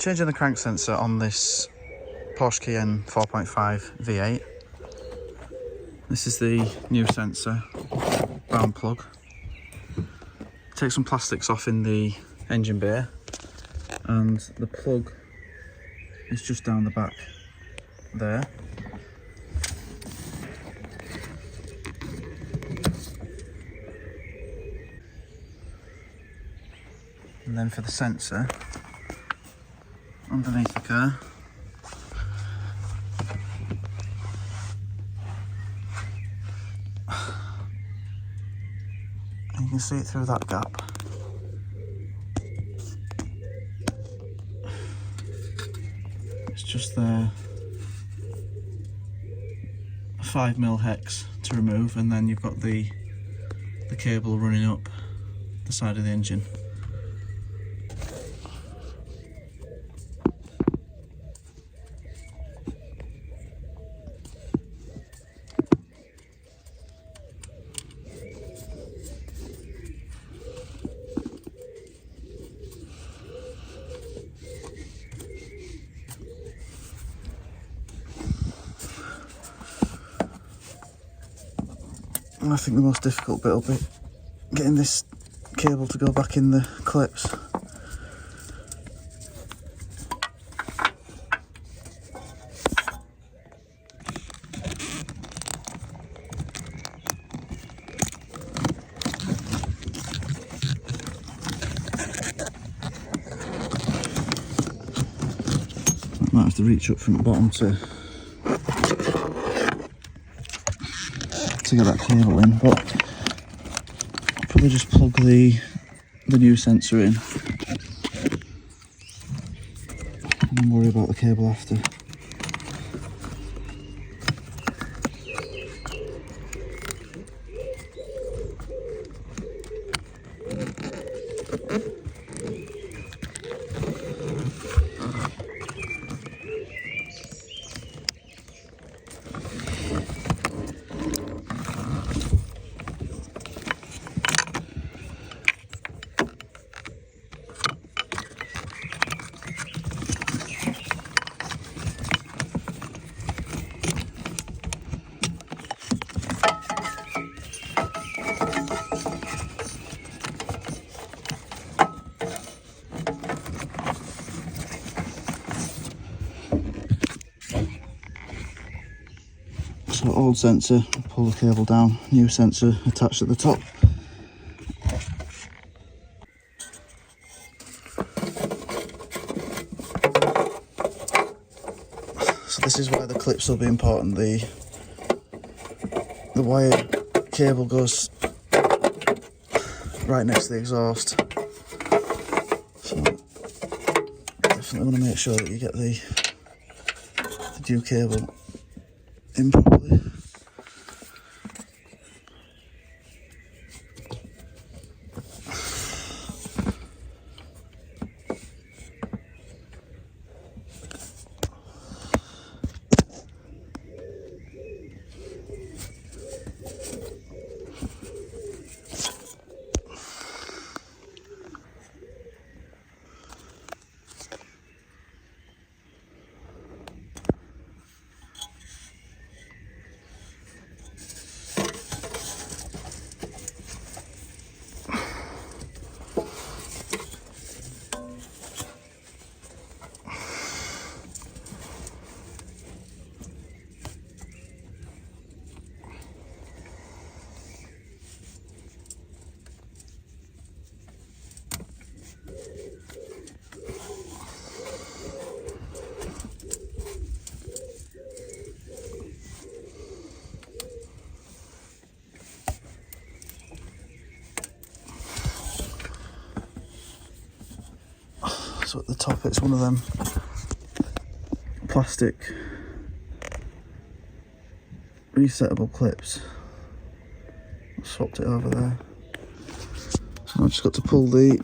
Changing the crank sensor on this Porsche Cayenne 4.5 V8. This is the new sensor, brown plug. Take some plastics off in the engine bay, and the plug is just down the back there. And then for the sensor, underneath the car, and you can see it through that gap. It's just there, a 5mm hex to remove, and then you've got the cable running up the side of the engine. I think the most difficult bit will be getting this cable to go back in the clips. I might have to reach up from the bottom to get that cable in, but I'll probably just plug the new sensor in and worry about the cable after. So old sensor, pull the cable down, new sensor attached at the top. So this is why the clips will be important. The wire cable goes right next to the exhaust. So definitely want to make sure that you get the new cable in properly. So at the top it's one of them plastic resettable clips. Swapped it over there. So I've just got to pull the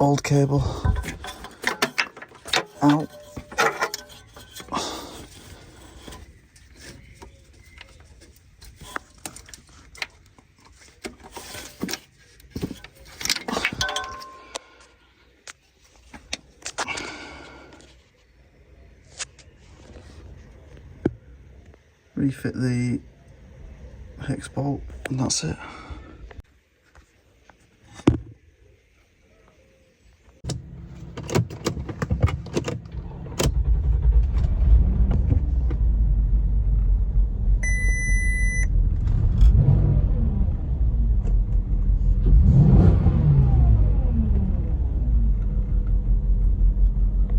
old cable out. refit the hex bolt, and that's it.